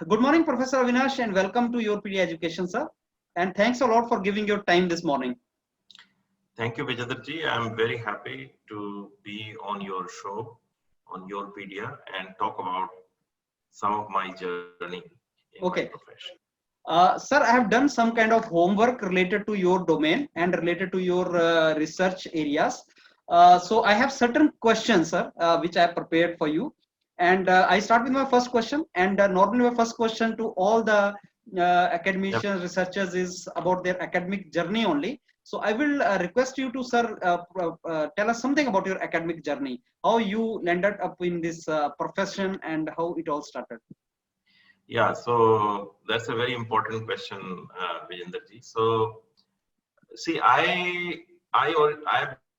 Good morning, Professor Avinash, and welcome to Your PD Education, sir. And thanks a lot for giving your time this morning. Thank you, Vijadarji. I'm very happy to be on your show, on Yourpedia, and talk about some of my journey in my profession. Sir, I have done some kind of homework related to your domain and related to your research areas. So I have certain questions, sir, which I have prepared for you. And I start with my first question. And normally my first question to all the academicians, researchers is about their academic journey only. So I will request you to, sir, tell us something about your academic journey, how you landed up in this profession and how it all started. Yeah, so that's a very important question, Vijendraji. So, see, I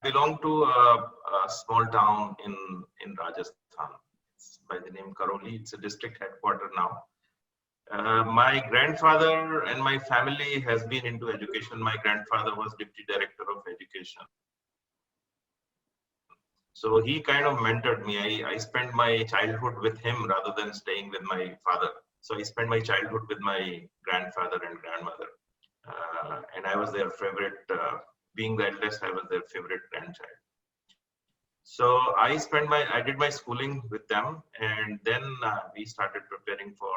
belong to a small town in Rajasthan. It's by the name Karoli. It's a district headquarter now. My grandfather and my family has been into education. My grandfather was deputy director of education. So he kind of mentored me. I spent my childhood with him rather than staying with my father. So I spent my childhood with my grandfather and grandmother. And I was their favorite, being the eldest, I was their favorite grandchild. So I did my schooling with them, and then we started preparing for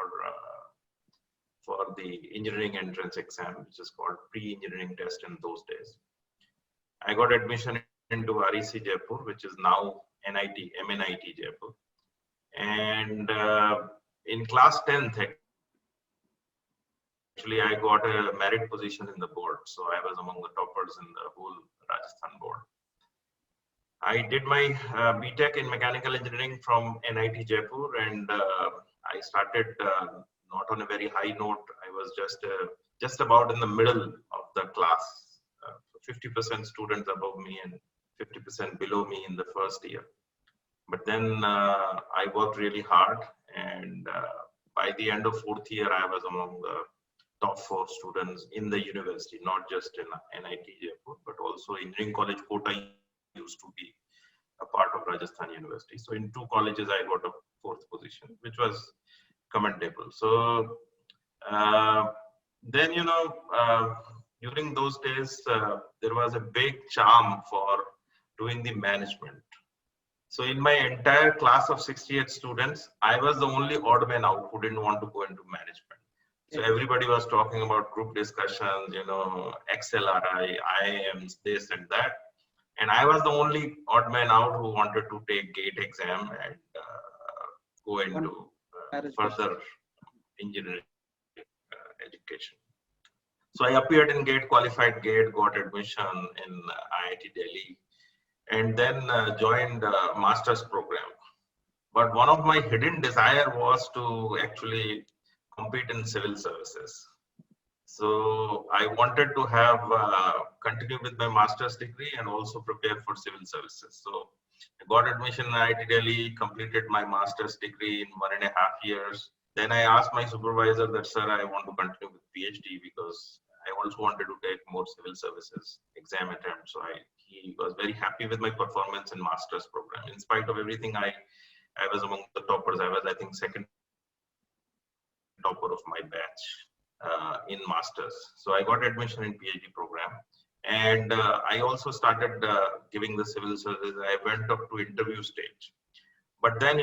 the engineering entrance exam, which is called pre-engineering test in those days. I got admission into REC Jaipur, which is now MNIT Jaipur. And in class 10th, actually, I got a merit position in the board. So I was among the toppers in the whole Rajasthan board. I did my BTech in mechanical engineering from NIT Jaipur, and I started not on a very high note. I was just about in the middle of the class, 50% students above me and 50% below me in the first year. But then I worked really hard, and by the end of fourth year, I was among the top 4 students in the university, not just in NIT Jaipur, but also Engineering College Kota used to be a part of Rajasthan University. So in 2 colleges, I got a 4th position, which was commendable. So then, during those days, there was a big charm for doing the management. So in my entire class of 68 students, I was the only odd man out who didn't want to go into management. So everybody was talking about group discussions, XLRI, IIMs, this and that. And I was the only odd man out who wanted to take GATE exam and go into further engineering education. So I appeared in GATE, qualified GATE, got admission in IIT Delhi, and then joined a master's program. But one of my hidden desire was to actually compete in civil services. So I wanted to have continue with my master's degree and also prepare for civil services. So I got admission in IIT Delhi, completed my master's degree in 1.5 years. Then I asked my supervisor that, sir, I want to continue with PhD because I also wanted to take more civil services exam attempts. So he was very happy with my performance in master's program. In spite of everything, I was among the toppers. I was, I think, second topper of my batch in masters. So I got admission in PhD program, and I also started giving the civil services. I went up to interview stage. But then,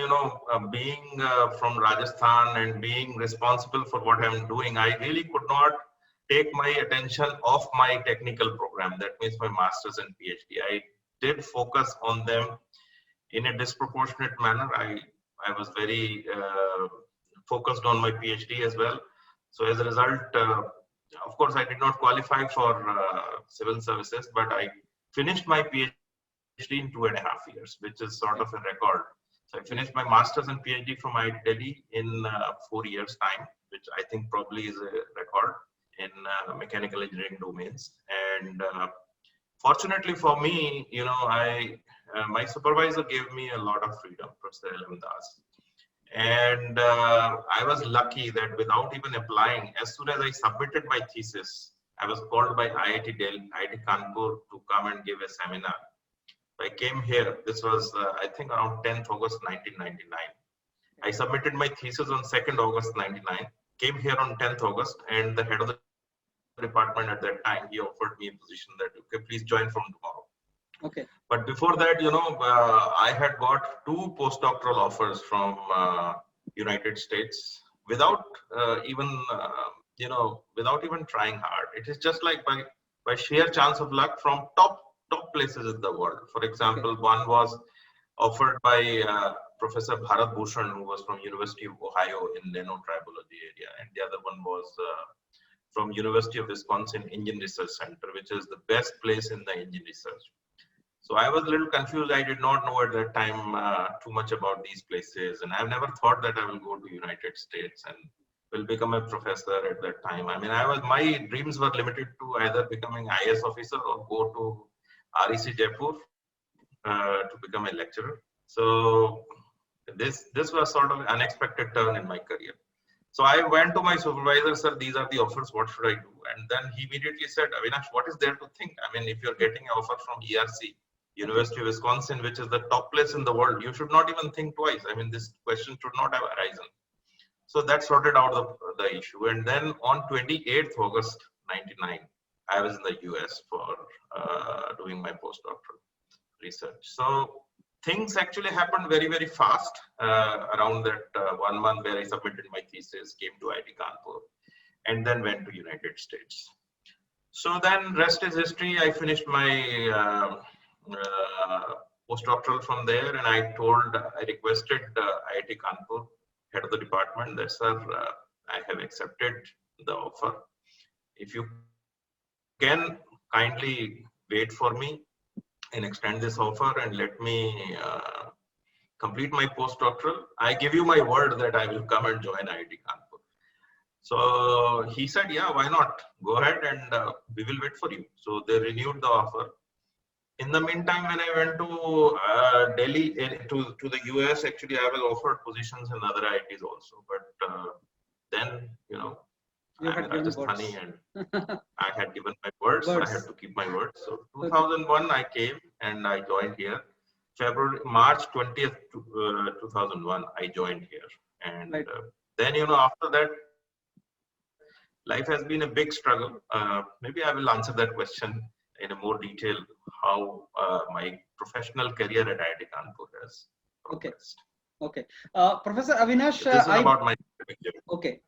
being from Rajasthan and being responsible for what I'm doing, I really could not take my attention off my technical program. That means my master's and PhD. I did focus on them in a disproportionate manner. I was very focused on my PhD as well. So as a result, of course, I did not qualify for civil services, but I finished my PhD in 2.5 years, which is sort of a record. So I finished my master's and PhD from IIT Delhi in 4 years' time, which I think probably is a record in mechanical engineering domains. And fortunately for me, my supervisor gave me a lot of freedom, Professor L.M. Das. And I was lucky that without even applying, as soon as I submitted my thesis, I was called by IIT Delhi, IIT Kanpur to come and give a seminar. I came here, this was I think around 10th August 1999. I submitted my thesis on 2nd August 99, came here on 10th August, and the head of the department at that time, he offered me a position that, okay, please join from tomorrow. Okay. But before that, I had got 2 postdoctoral offers from United States without even, without even trying hard. It is just like by sheer chance of luck from top places in the world. For example, one was offered by Professor Bharat Bhushan, who was from University of Ohio in nanotribology area, and the other one was from University of Wisconsin Engine Research Center, which is the best place in the engine research. So I was a little confused. I did not know at that time too much about these places, and I've never thought that I will go to United States and will become a professor at that time. I mean, my dreams were limited to either becoming IAS officer or go to REC Jaipur to become a lecturer. So this was sort of an unexpected turn in my career. So I went to my supervisor, sir, these are the offers, what should I do? And then he immediately said, Avinash, what is there to think? I mean, if you're getting an offer from ERC, University of Wisconsin, which is the top place in the world, you should not even think twice. I mean, this question should not have arisen. So that sorted out the issue. And then on 28th August 99, I was in the US for doing my postdoctoral research. So things actually happened very, very fast around that 1 month where I submitted my thesis, came to IIT Kanpur, and then went to United States. So then rest is history. I finished my postdoctoral from there, and I requested IIT Kanpur, head of the department, that sir, I have accepted the offer. If you can kindly wait for me and extend this offer and let me complete my postdoctoral, I give you my word that I will come and join IIT Kanpur. So he said, yeah, why not? Go ahead and we will wait for you. So they renewed the offer. In the meantime, when I went to Delhi, to the US, actually I was offered positions in other IITs also. But then, I'm Rajasthani and I had given my words. I had to keep my words. So 2001, I came and I joined here. March 20th, 2001, I joined here. And then, after that, life has been a big struggle. Maybe I will answer that question in a more detail, how my professional career at IIT Kanpur has progressed. Okay. Professor Avinash, this is about my career. Okay.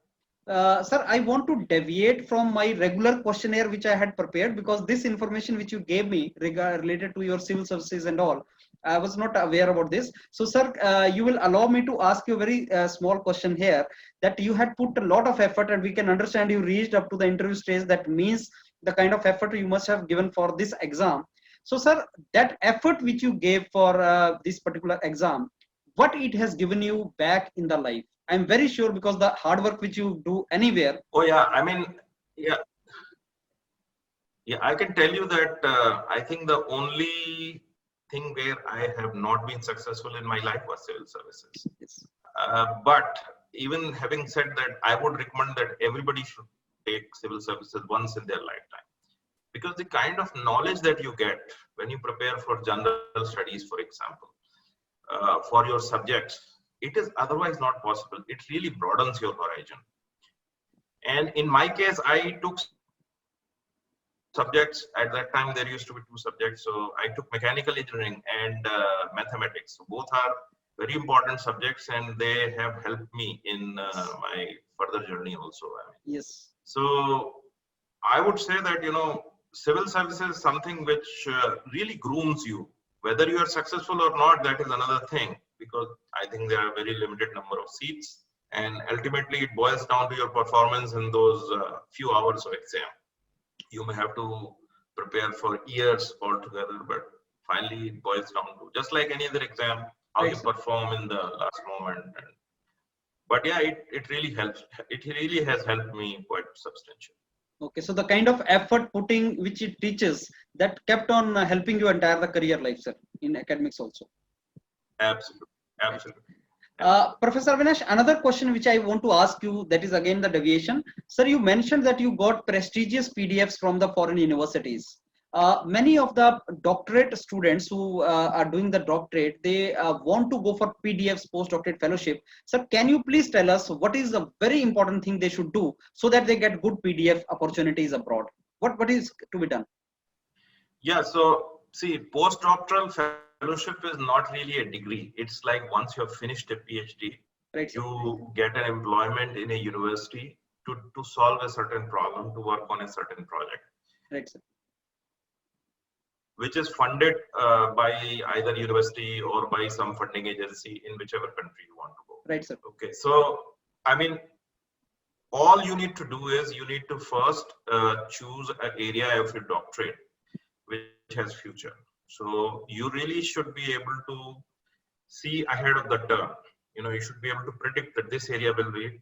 Sir, I want to deviate from my regular questionnaire which I had prepared, because this information which you gave me related to your civil services and all, I was not aware about this. So sir, you will allow me to ask you a very small question here, that you had put a lot of effort and we can understand you reached up to the interview stage. That means the kind of effort you must have given for this exam. So sir, that effort which you gave for this particular exam, what it has given you back in the life? I'm very sure, because the hard work which you do anywhere. Oh yeah, I mean, yeah, I can tell you that I think the only thing where I have not been successful in my life was civil services. Yes. But even having said that, I would recommend that everybody should take civil services once in their lifetime, because the kind of knowledge that you get when you prepare for general studies, for example, for your subjects, it is otherwise not possible. It really broadens your horizon. And in my case, I took subjects. At that time, there used to be 2 subjects. So I took mechanical engineering and mathematics. So both are very important subjects, and they have helped me in my further journey also. Yes. So I would say that, civil services is something which really grooms you. Whether you are successful or not, that is another thing, because I think there are very limited number of seats, and ultimately it boils down to your performance in those few hours of exam. You may have to prepare for years altogether, but finally it boils down to, just like any other exam, how you perform in the last moment. But yeah, it really helps. It really has helped me quite substantially. Okay, so the kind of effort putting which it teaches, that kept on helping you entire the career life, sir, in academics also. Absolutely. Professor Avinash, another question which I want to ask you, that is again the deviation. Sir, you mentioned that you got prestigious PDFs from the foreign universities. many of the doctorate students who are doing the doctorate, they want to go for PDF's postdoctorate fellowship. Sir, can you please tell us what is a very important thing they should do so that they get good PDF opportunities abroad? What is to be done? Yeah, so see, postdoctoral fellowship is not really a degree. It's like once you have finished a PhD, Right, sir. you get an employment in a university to solve a certain problem, to work on a certain project, Right, sir. which is funded by either university or by some funding agency in whichever country you want to go. Right, sir. Okay, so I mean, all you need to do is you need to first choose an area of your doctorate which has future. So you really should be able to see ahead of the turn. You know, you should be able to predict that this area will be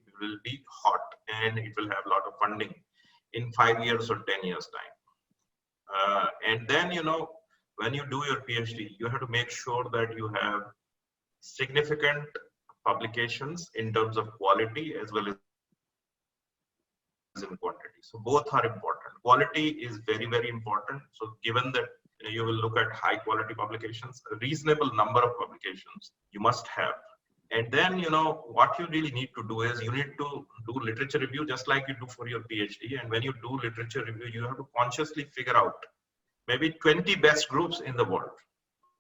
hot and it will have a lot of funding in 5 years or 10 years time. And then, you know, when you do your PhD, you have to make sure that you have significant publications in terms of quality as well as in quantity. So both are important. Quality is very, very important. So given that you will look at high quality publications, a reasonable number of publications you must have. And then, you know, what you really need to do is you need to do literature review just like you do for your PhD. And when you do literature review, you have to consciously figure out maybe 20 best groups in the world.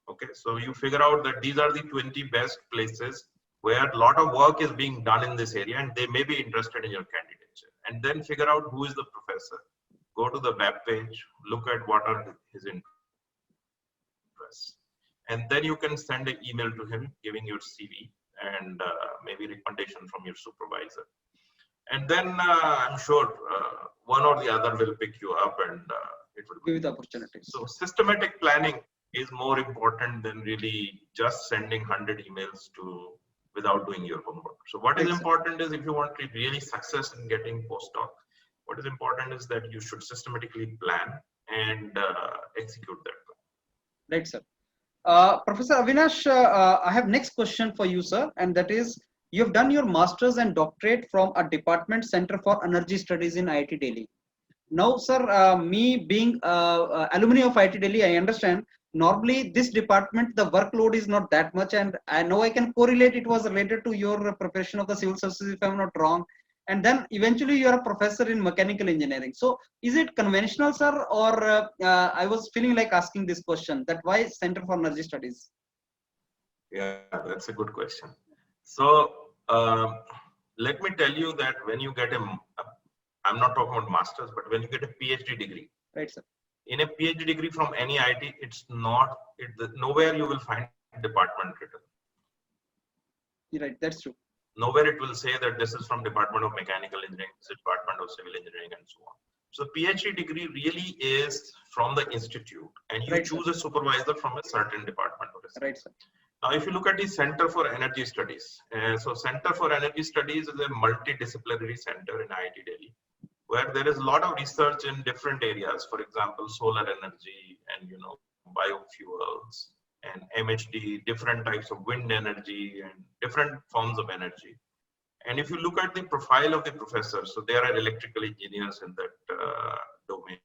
Okay, so you figure out that these are the 20 best places where a lot of work is being done in this area and they may be interested in your candidature. And then figure out who is the professor. Go to the web page, look at what are his interests. And then you can send an email to him giving your CV and maybe recommendation from your supervisor. And then I'm sure one or the other will pick you up and it will Give the opportunities. So systematic planning is more important than really just sending 100 emails to without doing your homework. So what is important is if you want to really success in getting postdoc, what is important is that you should systematically plan and execute that plan. Right, sir. Professor Avinash, I have next question for you, sir, and that is, you have done your master's and doctorate from a department Center for Energy Studies in IIT Delhi. Now, sir, me being alumni of IIT Delhi, I understand normally this department, the workload is not that much, and I know I can correlate it was related to your preparation of the civil services, if I'm not wrong. And then eventually you are a professor in mechanical engineering. So is it conventional, sir, or I was feeling like asking this question, that why Center for Energy Studies? Yeah, that's a good question. So let me tell you that when you get I'm not talking about masters, but when you get a PhD degree, right, sir. In a PhD degree from any IT, it's not, nowhere you will find department written. Right, that's true. Nowhere it will say that this is from Department of Mechanical Engineering, this is Department of Civil Engineering, and so on. So PhD degree really is from the institute, and you right, choose sir. a supervisor from a certain department. Right, sir. Now, if you look at the Center for Energy Studies, so Center for Energy Studies is a multidisciplinary center in IIT Delhi, where there is a lot of research in different areas, for example, solar energy and, you know, biofuels and MHD, different types of wind energy and different forms of energy. And if you look at the profile of the professors, so there are electrical engineers in that domain.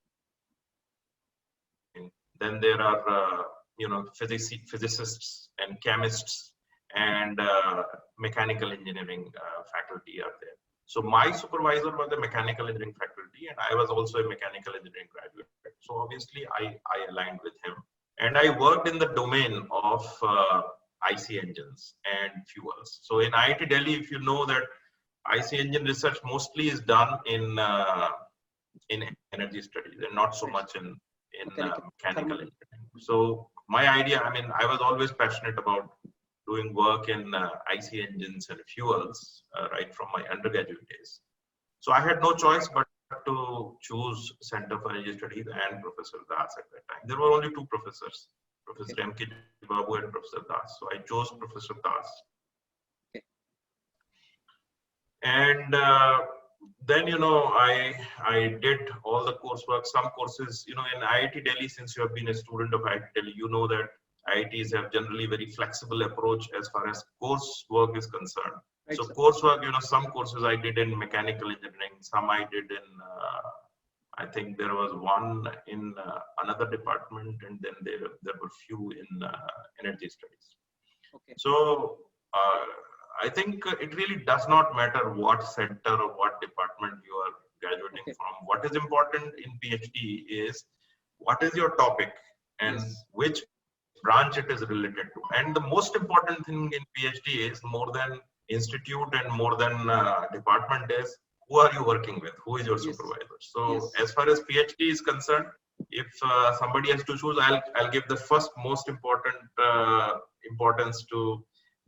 Then there are, you know, physicists and chemists and mechanical engineering faculty are there. So my supervisor was a mechanical engineering faculty, and I was also a mechanical engineering graduate. So obviously I aligned with him. And I worked in the domain of IC engines and fuels. So in IIT Delhi, if you know that IC engine research mostly is done in energy studies and not so much in mechanical engineering. So my idea, I mean, I was always passionate about doing work in IC engines and fuels right from my undergraduate days. So I had no choice but to choose Center for Energy Studies and Professor Das at that time. There were only two professors, Professor M.K. Babu and Professor Das. So I chose Professor Das. Okay. And then, you know, I did all the coursework, some courses, you know, in IIT Delhi, since you have been a student of IIT Delhi, you know that IITs have generally very flexible approach as far as coursework is concerned. Right, so coursework, you know, some courses I did in mechanical engineering, some I did in I think there was one in another department, and then there were few in energy studies. Okay. So I think it really does not matter what center or what department you are graduating Okay. from. What is important in PhD is what is your topic and Yes. which branch it is related to. And the most important thing in PhD is more than institute and more than department is who are you working with, who is your Yes. supervisor. So Yes. as far as PhD is concerned, if somebody has to choose, I'll give the first most important importance to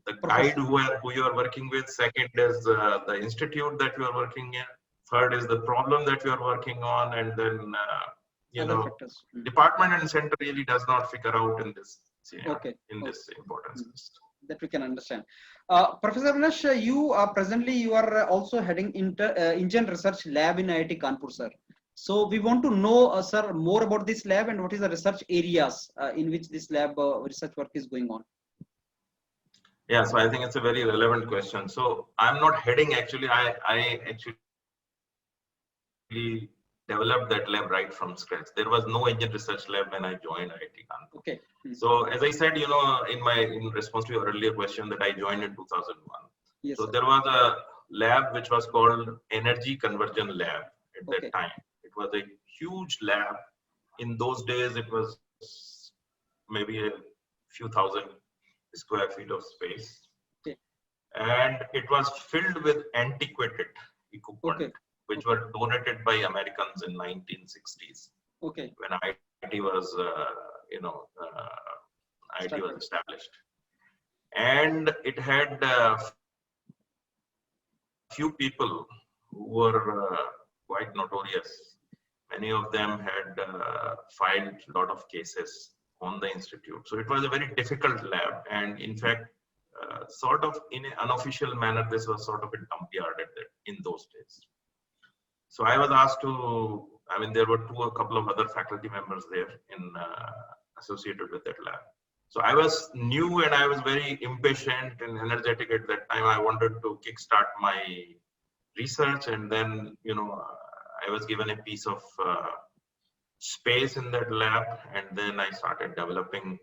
the guide who you are working with. Second is the institute that you are working in. Third is the problem that you are working on, and then you Other know, factors. department and center really does not figure out in this Okay. in this importance list. That we can understand. Professor Avinash, you are presently also heading Indian Research Lab in IIT Kanpur, sir. So we want to know, sir, more about this lab and what is the research areas in which this lab research work is going on. Yeah, so I think it's a very relevant question. So I'm not heading, actually. I actually developed that lab right from scratch. There was no Indian Research Lab when I joined IIT Kanpur. Okay. So as I said, in response to your earlier question, that I joined in 2001. Yes, so sir. there was a lab which was called Energy Conversion Lab at Okay. that time. It was a huge lab. In those days, it was maybe a few thousand square feet of space. Okay. And it was filled with antiquated equipment, Okay. which were donated by Americans in 1960s. Okay. When IIT was, IIT was established. And it had few people who were quite notorious. Many of them had filed a lot of cases on the institute. So it was a very difficult lab. And in fact, sort of in an unofficial manner, this was sort of a dump yard in those days. So I was asked to, there were a couple of other faculty members there associated with that lab. So I was new and I was very impatient and energetic at that time. I wanted to kickstart my research, and then, I was given a piece of space in that lab, and then I started developing,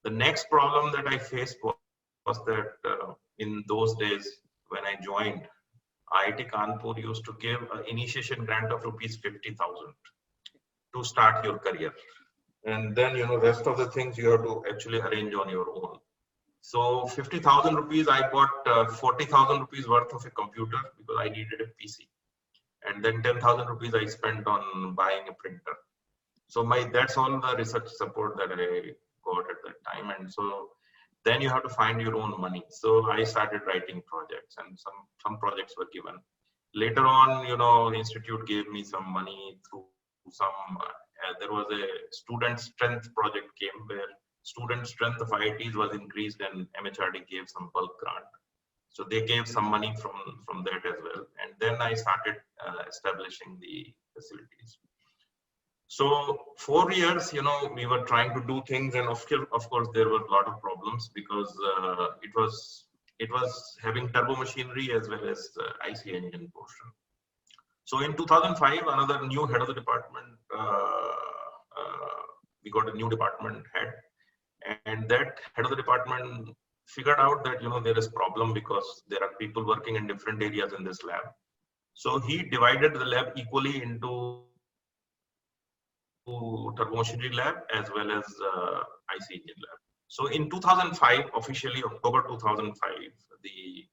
the next problem that I faced was that in those days when I joined, IIT Kanpur used to give an initiation grant of rupees 50,000 to start your career. And then, rest of the things you have to actually arrange on your own. So 50,000 rupees, I got 40,000 rupees worth of a computer because I needed a PC. And then 10,000 rupees I spent on buying a printer. So that's all the research support that I got at that time. And so then you have to find your own money. So I started writing projects, and some projects were given. Later on, the institute gave me some money through some, there was a student strength project came where student strength of IITs was increased, and MHRD gave some bulk grant. So they gave some money from that as well. And then I started establishing the facilities. So 4 years, we were trying to do things, and of course there were a lot of problems because it was having turbo machinery as well as IC engine portion. So in 2005, another new head of the department, we got a new department head, and that head of the department figured out that there is problem because there are people working in different areas in this lab. So he divided the lab equally into turbo machinery lab as well as IC engine lab. So in 2005, officially October 2005, the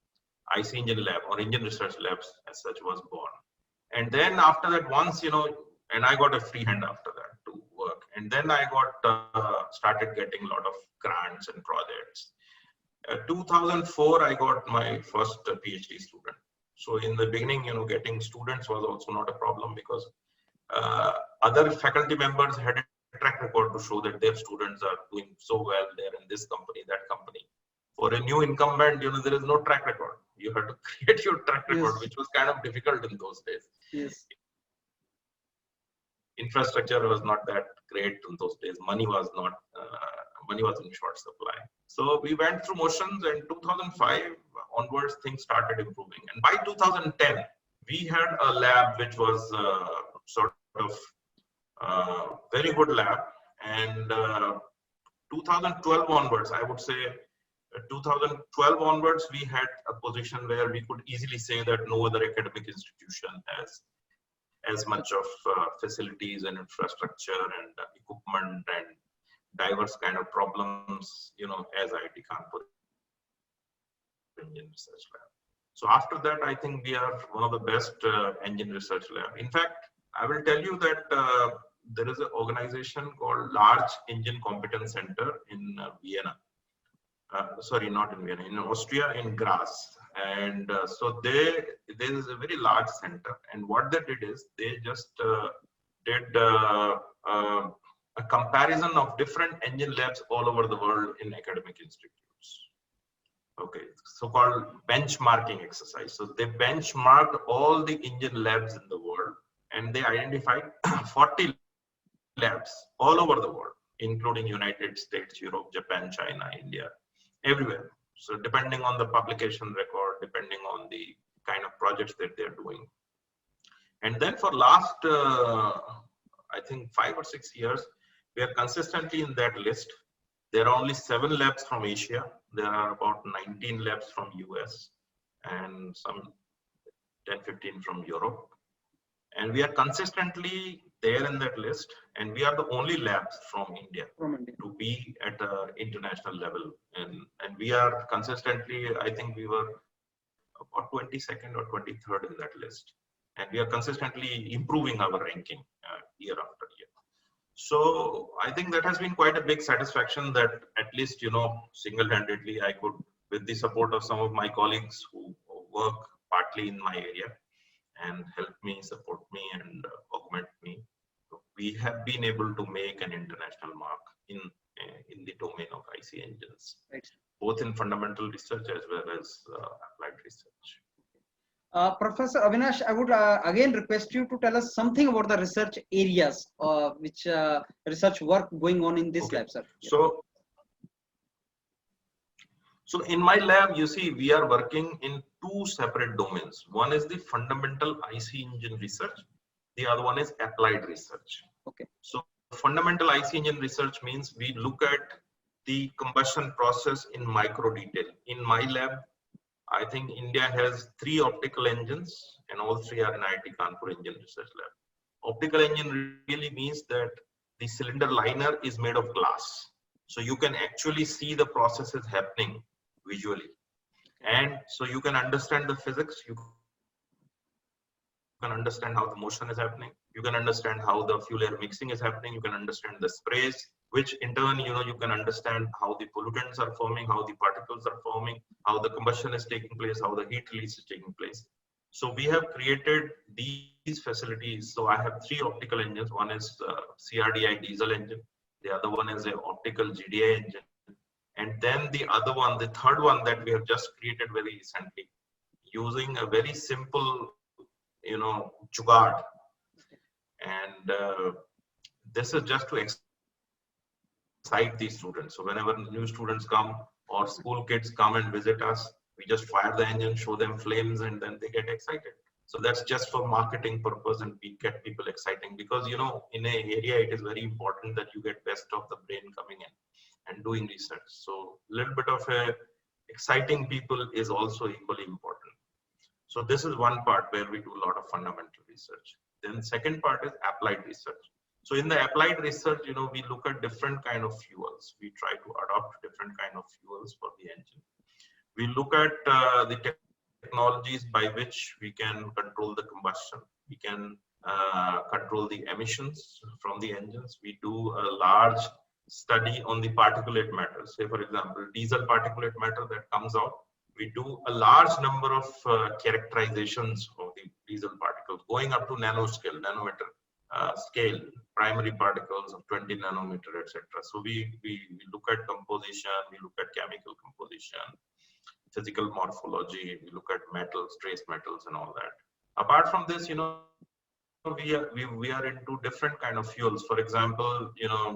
IC engine lab or engine research labs as such was born. And then after that, once, and I got a free hand after that to work. And then I started getting a lot of grants and projects. 2004, I got my first PhD student. So in the beginning, getting students was also not a problem because other faculty members had a track record to show that their students are doing so well there in this company, that company. For a new incumbent, there is no track record. You have to create your track record, which was kind of difficult in those days. Yes. Infrastructure was not that great in those days. Money was in short supply. So we went through motions, and 2005 onwards, things started improving. And by 2010, we had a lab which was sort of very good lab. And 2012 onwards, I would say 2012 onwards, we had a position where we could easily say that no other academic institution has as much of facilities and infrastructure and equipment and diverse kind of problems, as IIT Kanpur Engine Research Lab. So after that, I think we are one of the best engine research lab. In fact, I will tell you that there is an organization called Large Engine Competence Center in Vienna. Sorry, not in Vienna, in Austria, in Graz. And so there is a very large center. And what they did is they just did a comparison of different engine labs all over the world in academic institutes. Okay, so-called benchmarking exercise. So they benchmarked all the engine labs in the world, and they identified 40 labs all over the world, including United States, Europe, Japan, China, India, everywhere. So depending on the publication record, depending on the kind of projects that they're doing. And then for last, I think 5 or 6 years, we are consistently in that list. There are only 7 labs from Asia. There are about 19 labs from US and some 10, 15 from Europe. And we are consistently there in that list. And we are the only labs from India to be at an international level. And we are consistently, I think we were about 22nd or 23rd in that list. And we are consistently improving our ranking year after year. So I think that has been quite a big satisfaction that at least, single-handedly I could, with the support of some of my colleagues who work partly in my area and help me, support me and augment me, we have been able to make an international mark in the domain of IC engines, right, both in fundamental research as well as applied research. Professor Avinash, I would again request you to tell us something about the research areas, which research work going on in this lab, sir. So in my lab, you see, we are working in 2 separate domains. One is the fundamental IC engine research. The other one is applied research. Okay. So fundamental IC engine research means we look at the combustion process in micro detail. In my lab, I think India has 3 optical engines and all 3 are in IIT Kanpur Engine Research Lab. Optical engine really means that the cylinder liner is made of glass. So you can actually see the processes happening visually. And so you can understand the physics, you can understand how the motion is happening, you can understand how the fuel air mixing is happening, you can understand the sprays, which in turn, you can understand how the pollutants are forming, how the particles are forming, how the combustion is taking place, how the heat release is taking place. So we have created these facilities. So I have 3 optical engines. One is CRDI diesel engine. The other one is an optical GDI engine. And then the other one, the third one that we have just created very recently, using a very simple, jugaad. And this is just to excite these students. So whenever new students come or school kids come and visit us, we just fire the engine, show them flames, and then they get excited. So that's just for marketing purpose, and we get people exciting because, in an area, it is very important that you get best of the brain coming in and doing research. So a little bit of exciting people is also equally important. So this is one part where we do a lot of fundamental research. Then second part is applied research. So in the applied research, we look at different kind of fuels. We try to adopt different kind of fuels for the engine. We look at the technologies by which we can control the combustion. We can control the emissions from the engines. We do a large study on the particulate matter. Say, for example, diesel particulate matter that comes out. We do a large number of characterizations of the diesel particles, going up to nanoscale, nanometer scale, primary particles of 20 nanometer, etc. So we look at composition, we look at chemical composition, physical morphology, we look at metals, trace metals, and all that. Apart from this, we are into different kind of fuels. For example,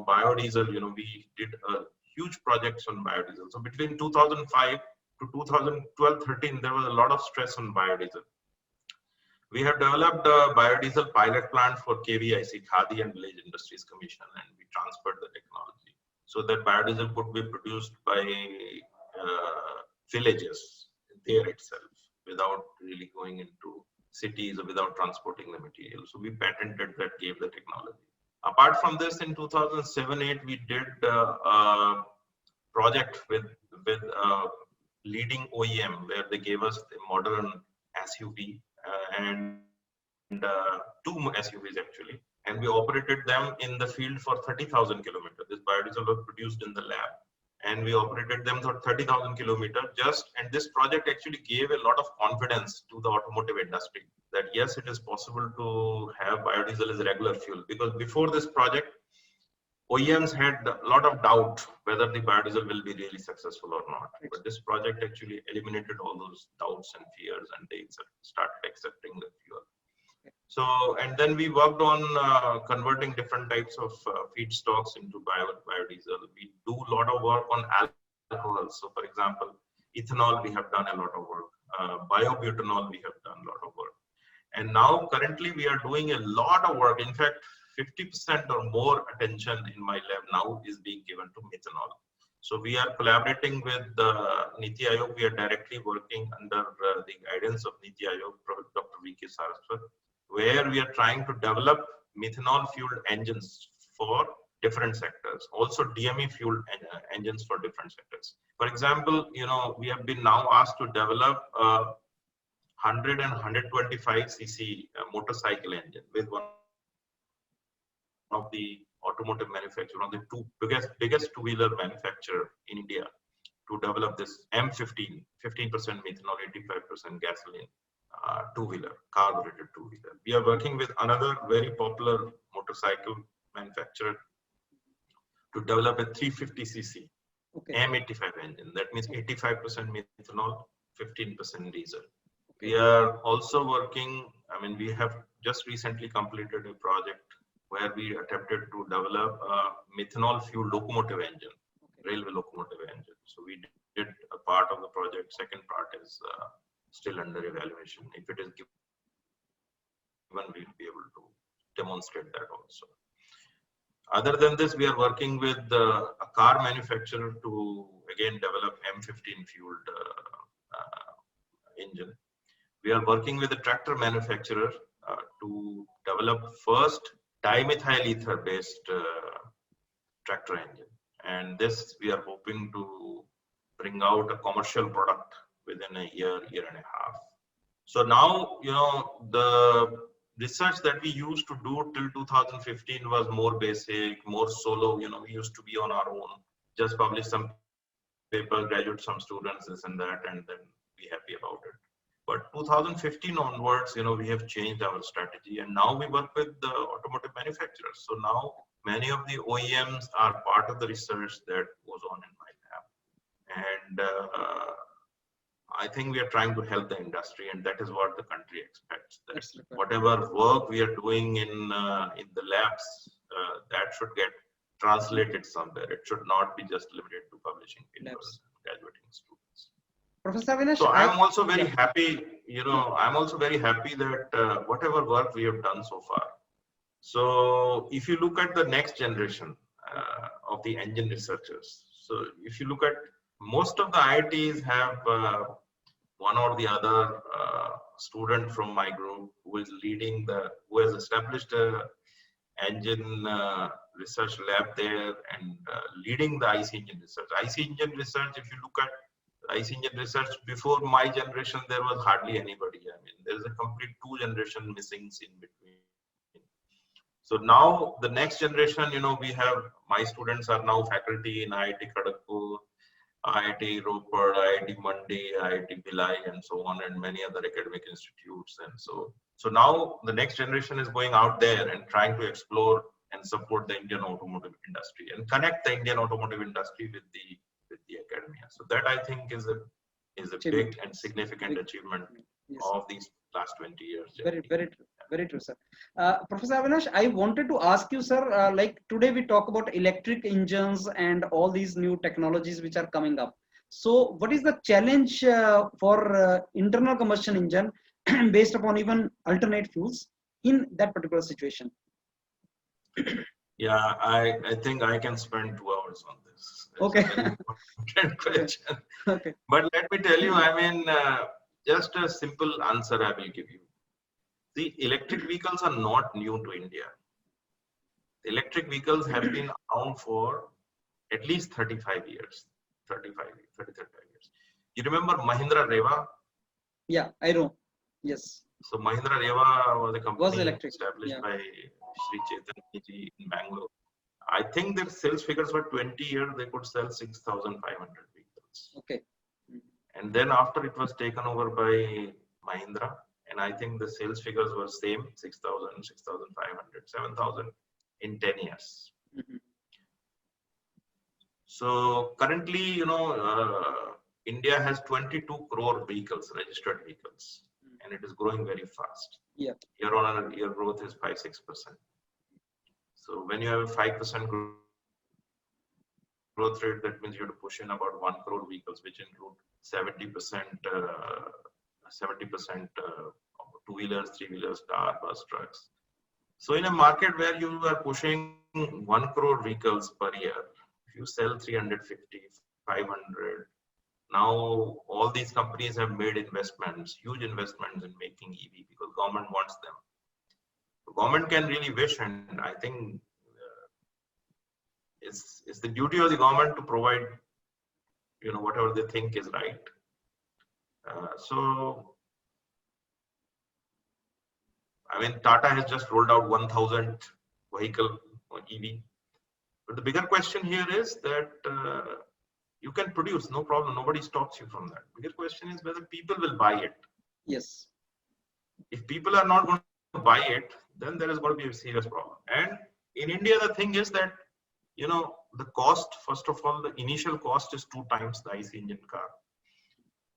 biodiesel. We did a huge projects on biodiesel. So between 2005 to 2012-13, there was a lot of stress on biodiesel. We have developed a biodiesel pilot plant for KVIC, Khadi and Village Industries Commission, and we transferred the technology so that biodiesel could be produced by villages there itself without really going into cities or without transporting the material. So we patented that, gave the technology. Apart from this, in 2007-8, we did a project with leading OEM where they gave us the modern SUV and two SUVs actually, and we operated them in the field for 30,000 kilometers. This biodiesel was produced in the lab, and we operated them for 30,000 kilometers. And this project actually gave a lot of confidence to the automotive industry that yes, it is possible to have biodiesel as regular fuel. Because before this project, OEMs had a lot of doubt whether the biodiesel will be really successful or not. But this project actually eliminated all those doubts and fears, and they started accepting the fuel. So, and then we worked on converting different types of feedstocks into biodiesel. We do a lot of work on alcohol. So, for example, ethanol, we have done a lot of work. Biobutanol, we have done a lot of work. And now, currently, we are doing a lot of work. In fact, 50% or more attention in my lab now is being given to methanol. So we are collaborating with Niti Aayog. We are directly working under the guidance of Niti Aayog, Dr. V.K. Saraswat, where we are trying to develop methanol fueled engines for different sectors, also DME fueled engines for different sectors. For example, we have been now asked to develop a 100 and 125 cc motorcycle engine with one of the automotive manufacturer, one of the two biggest two-wheeler manufacturer in India, to develop this M15, 15% methanol, 85% gasoline two-wheeler, carbureted two-wheeler. We are working with another very popular motorcycle manufacturer to develop a 350cc M85 engine. That means 85% methanol, 15% diesel. We are also working, we have just recently completed a project where we attempted to develop a methanol fueled locomotive engine, railway locomotive engine. So we did a part of the project. Second part is still under evaluation. If it is given, we'll be able to demonstrate that also. Other than this, we are working with a car manufacturer to again develop M15 fueled engine. We are working with a tractor manufacturer to develop first dimethyl ether based tractor engine, and this we are hoping to bring out a commercial product within a year and a half. So now, the research that we used to do till 2015 was more basic, more solo. We used to be on our own, just publish some papers, graduate some students, this and that, and then be happy about it. But 2015 onwards, we have changed our strategy, and now we work with the automotive manufacturers. So now many of the OEMs are part of the research that goes on in my lab. And I think we are trying to help the industry, and that is what the country expects. That whatever work we are doing in the labs, that should get translated somewhere. It should not be just limited to publishing papers and graduating students. Professor Avinash, so I'm also very happy, I'm also very happy that whatever work we have done so far. So if you look at the next generation of the engine researchers, so if you look at most of the IITs have one or the other student from my group who is leading who has established a engine research lab there and leading the IC engine research. IC engine research, if you look at IC engine research, before my generation, there was hardly anybody. There's a complete two generation missing in between. So now the next generation, we have, my students are now faculty in IIT Kharagpur, IIT Ropar, IIT Mandi, IIT Bhilai, and so on, and many other academic institutes. And so now the next generation is going out there and trying to explore and support the Indian automotive industry and connect the Indian automotive industry with the academia. So that I think is a big and significant achievement of these last 20 years. Very true, sir. Professor Avinash, I wanted to ask you, sir, like today we talk about electric engines and all these new technologies which are coming up. So what is the challenge for internal combustion engine based upon even alternate fuels in that particular situation? Yeah, I think I can spend 2 hours on this. It's Okay. a very important question. Okay. But let me tell you, I mean, just a simple answer I will give you. The electric vehicles are not new to India. The electric vehicles have been around for at least 35 years, 35 years. You remember Mahindra Reva? Yeah, I know. Yes. So Mahindra Reva was a Was company electric. established Yeah. by Sri Chaitanya ji in Bangalore. I think their sales figures were 20 years, they could sell 6,500 vehicles. Okay. And then after it was taken over by Mahindra, and I think the sales figures were same, 6,000, 6,500, 7,000 in 10 years. Mhm. So currently, you know, India has 22 crore vehicles, registered vehicles, and it is growing very fast. Yeah. Year on year growth is 5-6%. So when you have a 5% growth rate, that means you have to push in about 1 crore vehicles, which include 70%, 70% two-wheelers, three-wheelers, car, bus, trucks. So in a market where you are pushing 1 crore vehicles per year, if you sell 350, 500, now all these companies have made investments, huge investments in making EV because government wants them. The government can really wish, and I think it's the duty of the government to provide, you know, whatever they think is right. So I mean, Tata has just rolled out 1,000 vehicle EV. But the bigger question here is that you can produce, no problem. Nobody stops you from that. Bigger question is whether people will buy it. Yes. If people are not going to buy it, then there is going to be a serious problem. And in India, the thing is that, you know, the cost, first of all, the initial cost is 2 times the IC engine car.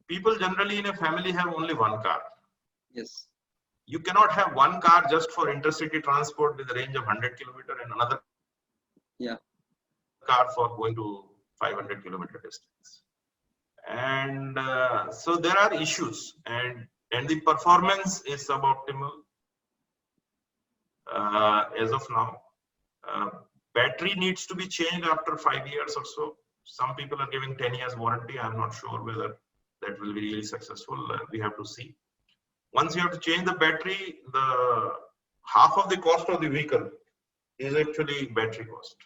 People generally in a family have only one car. Yes. You cannot have one car just for intercity transport with a range of 100 kilometer and another car for going to 500 kilometer distance. And so there are issues, and the performance is suboptimal as of now. Battery needs to be changed after 5 years or so. Some people are giving 10 years warranty. I'm not sure whether that will be really successful. We have to see. Once you have to change the battery, the half of the cost of the vehicle is actually battery cost.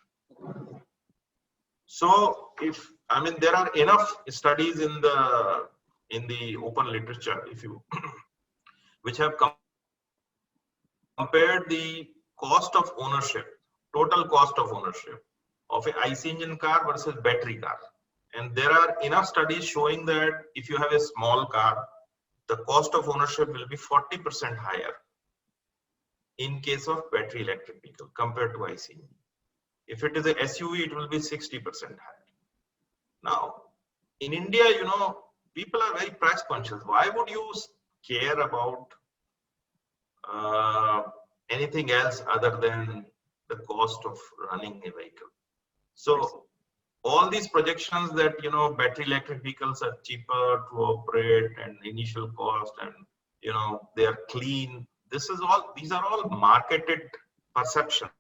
So if, I mean, there are enough studies in the open literature, if you which have compared the cost of ownership, total cost of ownership of a IC engine car versus battery car. And there are enough studies showing that if you have a small car, the cost of ownership will be 40% higher in case of battery electric vehicle compared to IC engine. If it is a SUV, it will be 60% higher. Now, in India, you know, people are very price conscious. Why would you care about anything else other than the cost of running a vehicle? So all these projections that, you know, battery electric vehicles are cheaper to operate and initial cost, and, you know, they are clean. These are all marketed perceptions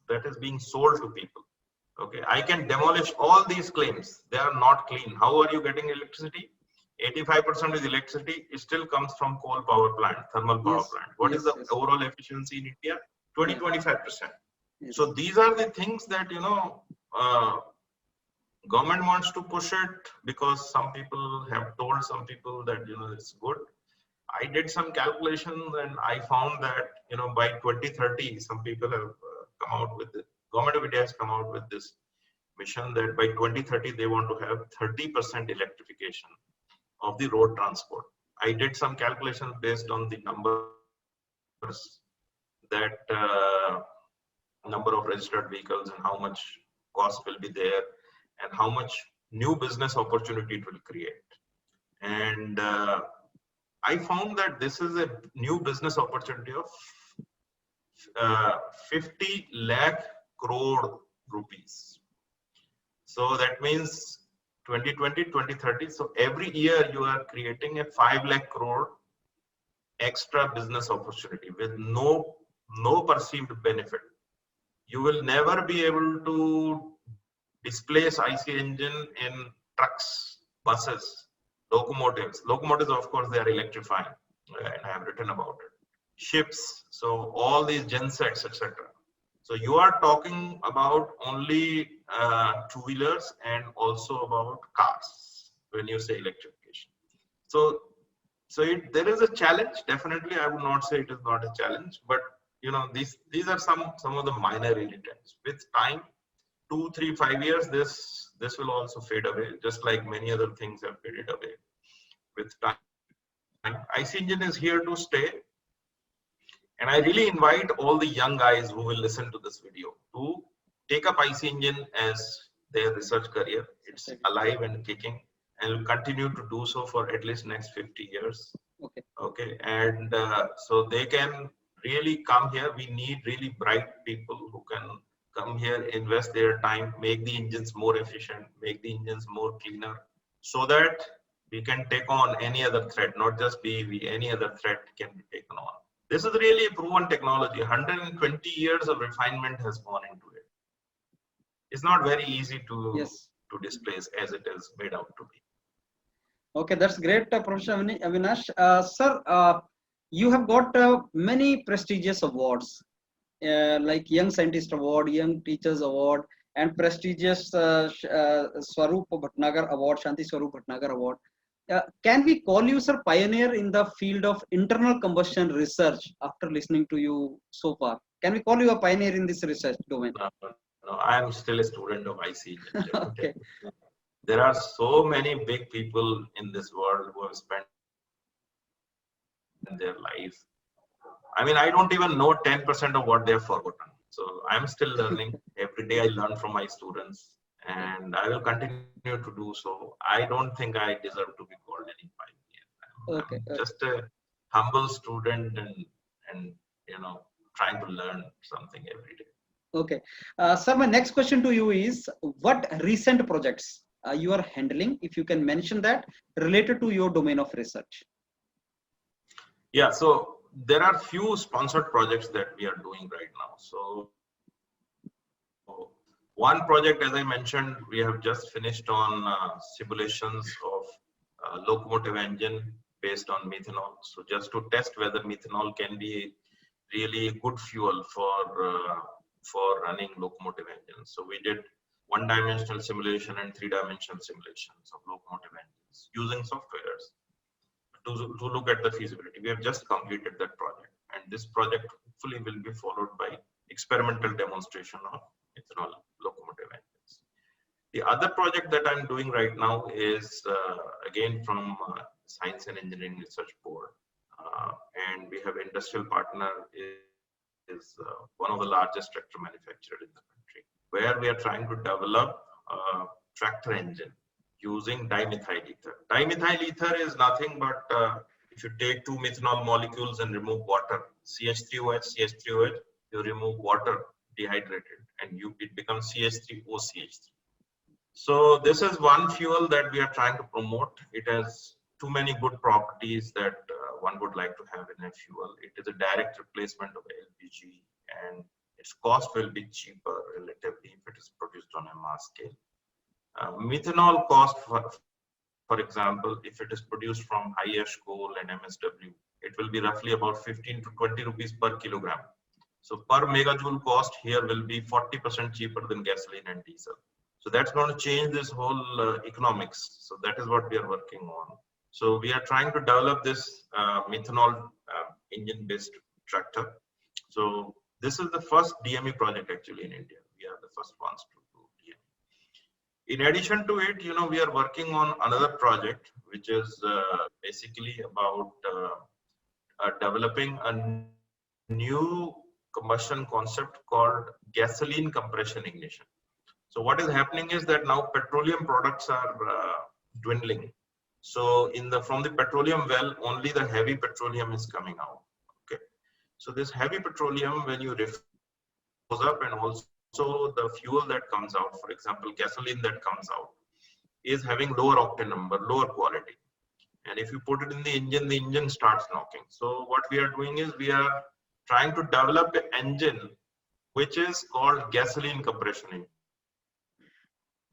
that is being sold to people. Okay, I can demolish all these claims. They are not clean. How are you getting electricity? 85% of the electricity still comes from coal power plant, thermal power plant. What is the overall efficiency in India? 20-25%. Yes. So these are the things that, you know, government wants to push it because some people have told some people that, you know, it's good. I did some calculations and I found that, you know, by 2030, some people have come out with it. Government of India has come out with this mission that by 2030 they want to have 30% electrification of the road transport. I did some calculations based on the numbers that number of registered vehicles and how much cost will be there and how much new business opportunity it will create. And I found that this is a new business opportunity of 50 lakh crore rupees. So that means 2020, 2030. So every year you are creating a 5 lakh crore extra business opportunity with no perceived benefit. You will never be able to displace IC engine in trucks, buses, locomotives. Locomotives, of course, they are electrifying, and I have written about it. Ships, so all these gensets, etc. So you are talking about only two-wheelers and also about cars when you say electrification. So there is a challenge. Definitely, I would not say it is not a challenge, but you know, these are some of the minor irritants. With time, 2, 3, 5 years, this will also fade away, just like many other things have faded away with time. IC engine is here to stay, and I really invite all the young guys who will listen to this video to take up IC engine as their research career. It's alive and kicking, and will continue to do so for at least next 50 years. Okay, and so they can really come here. We need really bright people who can come here, invest their time, make the engines more efficient, make the engines more cleaner, so that we can take on any other threat, not just BEV, any other threat can be taken on. This is really a proven technology. 120 years of refinement has gone into it. It's not very easy to displace as it is made out to be. Okay, that's great, Professor Avinash. Sir, you have got many prestigious awards, like Young Scientist Award, Young Teachers Award, and prestigious Swaroop Bhatnagar Award, Shanti Swaroop Bhatnagar Award. Can we call you, sir, pioneer in the field of internal combustion research after listening to you so far? Can we call you a pioneer in this research domain? No, I am still a student of IC. Okay. There are so many big people in this world who have spent their life. I mean, I don't even know 10% of what they have forgotten. So I'm still learning. Every day I learn from my students, and I will continue to do so. I don't think I deserve to be called any pioneer. I'm just a humble student and you know, trying to learn something every day. Okay. Sir, my next question to you is, what recent projects you are handling, if you can mention that, related to your domain of research? Yeah, so there are few sponsored projects that we are doing right now. So one project, as I mentioned, we have just finished on simulations of locomotive engine based on methanol. So just to test whether methanol can be really good fuel for running locomotive engines. So we did one-dimensional simulation and three-dimensional simulations of locomotive engines using softwares to look at the feasibility. We have just completed that project, and this project hopefully will be followed by experimental demonstration of ethanol locomotive engines. The other project that I'm doing right now is again from Science and Engineering Research Board, and we have industrial partner is one of the largest tractor manufacturers in the country, where we are trying to develop a tractor engine using dimethyl ether. Dimethyl ether is nothing but if you take two methanol molecules and remove water, CH3OH, CH3OH, you remove water dehydrated, and it becomes CH3OCH3. So this is one fuel that we are trying to promote. It has too many good properties that one would like to have in a fuel. It is a direct replacement of LPG, and its cost will be cheaper relatively if it is produced on a mass scale. Methanol cost, for example, if it is produced from high ash coal and MSW, it will be roughly about 15 to 20 rupees per kilogram. So per megajoule cost here will be 40% cheaper than gasoline and diesel. So that's going to change this whole economics. So that is what we are working on. So we are trying to develop this methanol engine-based tractor. So this is the first DME project actually in India. We are the first ones to do DME. In addition to it, you know, we are working on another project, which is basically about developing a new combustion concept called gasoline compression ignition. So what is happening is that now petroleum products are dwindling. So from the petroleum well, only the heavy petroleum is coming out. Okay. So this heavy petroleum, when you goes up, and also the fuel that comes out, for example, gasoline that comes out, is having lower octane number, lower quality. And if you put it in the engine starts knocking. So what we are doing is we are trying to develop an engine which is called gasoline compression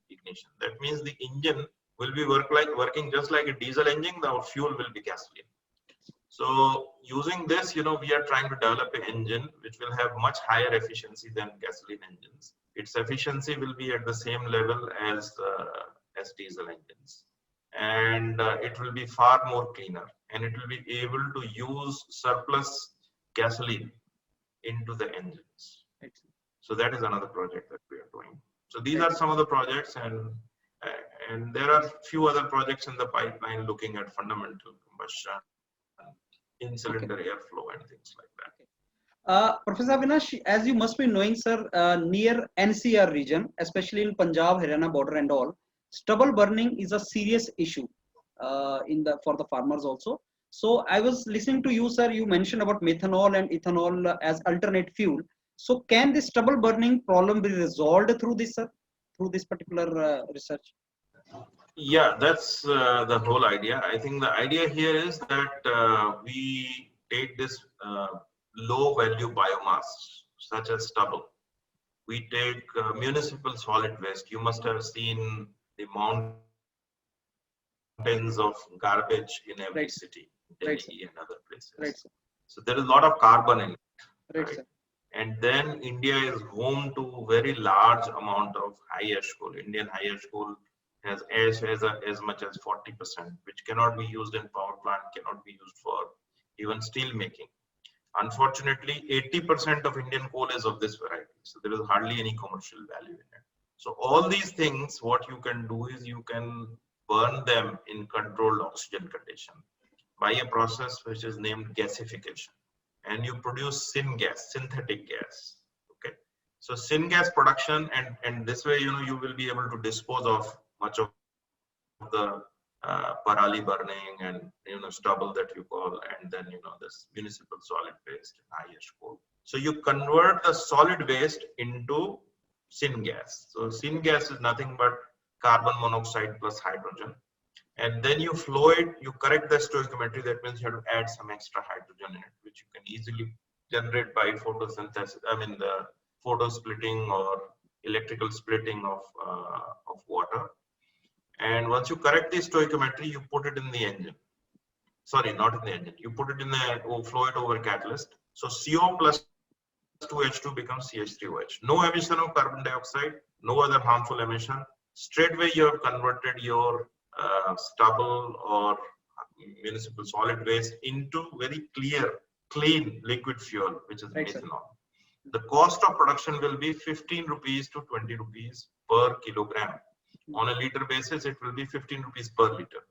ignition. That means the engine will be working just like a diesel engine. The fuel will be gasoline. So using this, we are trying to develop an engine which will have much higher efficiency than gasoline engines. Its efficiency will be at the same level as diesel engines, and it will be far more cleaner, and it will be able to use surplus gasoline into the engines. So that is another project that we are doing. So these are some of the projects, and there are few other projects in the pipeline looking at fundamental combustion, in-cylinder airflow, and things like that. Professor Avinash, as you must be knowing, sir, near NCR region, especially in Punjab, Haryana border and all, stubble burning is a serious issue for the farmers also. So I was listening to you, sir. You mentioned about methanol and ethanol as alternate fuel. So can this stubble burning problem be resolved through this, sir, through this particular research? Yeah, that's the whole idea. I think the idea here is that we take this low value biomass such as stubble. We take municipal solid waste. You must have seen the mountains of garbage in every city, Delhi and other places. So there is a lot of carbon in it. Right? And then India is home to very large amount of high ash coal. Indian high ash coal has ash as much as 40%, which cannot be used in power plant, cannot be used for even steel making. Unfortunately, 80% of Indian coal is of this variety. So there is hardly any commercial value in it. So all these things, what you can do is you can burn them in controlled oxygen condition by a process which is named gasification. And you produce syngas, synthetic gas. Okay. So syngas production, and this way, you will be able to dispose of much of the parali burning and stubble that you call, and then this municipal solid waste and high ash coal. So you convert the solid waste into syngas. So syngas is nothing but carbon monoxide plus hydrogen, and then you flow it. You correct the stoichiometry. That means you have to add some extra hydrogen in it, which you can easily generate by photosynthesis. I mean the photo splitting or electrical splitting of water. And once you correct the stoichiometry, you put it in the engine. Sorry, not in the engine. You put it in the flow it over catalyst. So CO plus 2H2 becomes CH3OH. No emission of carbon dioxide, no other harmful emission. Straightway you have converted your stubble or municipal solid waste into very clean liquid fuel, which is methanol. The cost of production will be 15 rupees to 20 rupees per kilogram. On a liter basis, it will be 15 rupees per liter.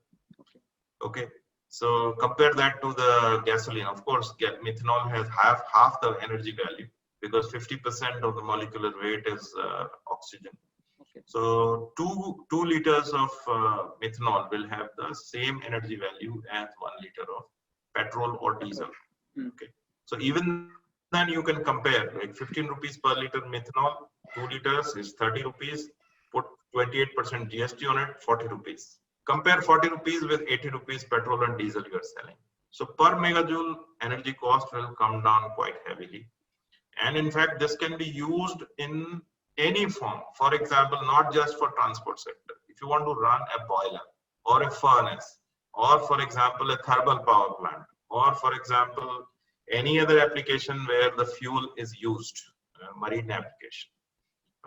Okay. So compare that to the gasoline. Of course, methanol has half the energy value because 50% of the molecular weight is oxygen. So two liters of methanol will have the same energy value as 1 liter of petrol or diesel. Okay. So even then you can compare, like 15 rupees per liter methanol, 2 liters is 30 rupees. Put 28% GST on it, 40 rupees. Compare 40 rupees with 80 rupees petrol and diesel you are selling. So per megajoule energy cost will come down quite heavily. And in fact, this can be used in any form. For example, not just for transport sector. If you want to run a boiler or a furnace, or for example, a thermal power plant, or for example, any other application where the fuel is used, marine application.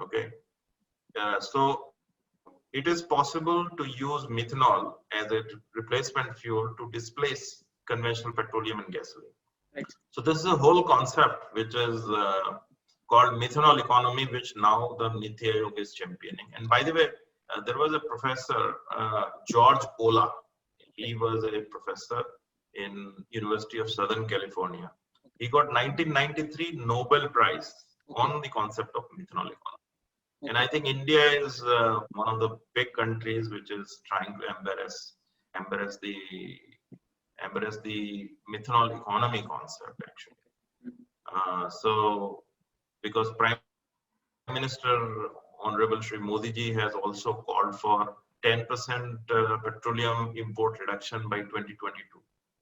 Okay. So it is possible to use methanol as a replacement fuel to displace conventional petroleum and gasoline. So this is a whole concept which is called methanol economy, which now the Niti Aayog is championing. And by the way, there was a professor, George Olah. He was a professor in University of Southern California. He got 1993 Nobel Prize on the concept of methanol economy. And I think India is one of the big countries which is trying to embrace the methanol economy concept actually. So because Prime Minister Honorable Shri Modi ji has also called for 10% petroleum import reduction by 2022.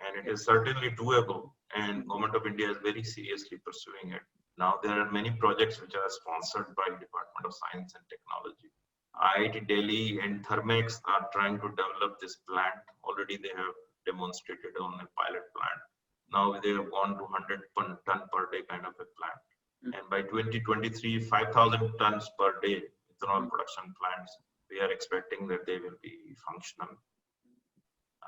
And it is certainly doable, and Government of India is very seriously pursuing it. Now there are many projects which are sponsored by Department of Science and Technology. IIT Delhi and Thermex are trying to develop this plant. Already they have demonstrated on a pilot plant. Now they have gone to 100 ton per day kind of a plant. And by 2023, 5,000 tons per day ethanol production plants, we are expecting that they will be functional.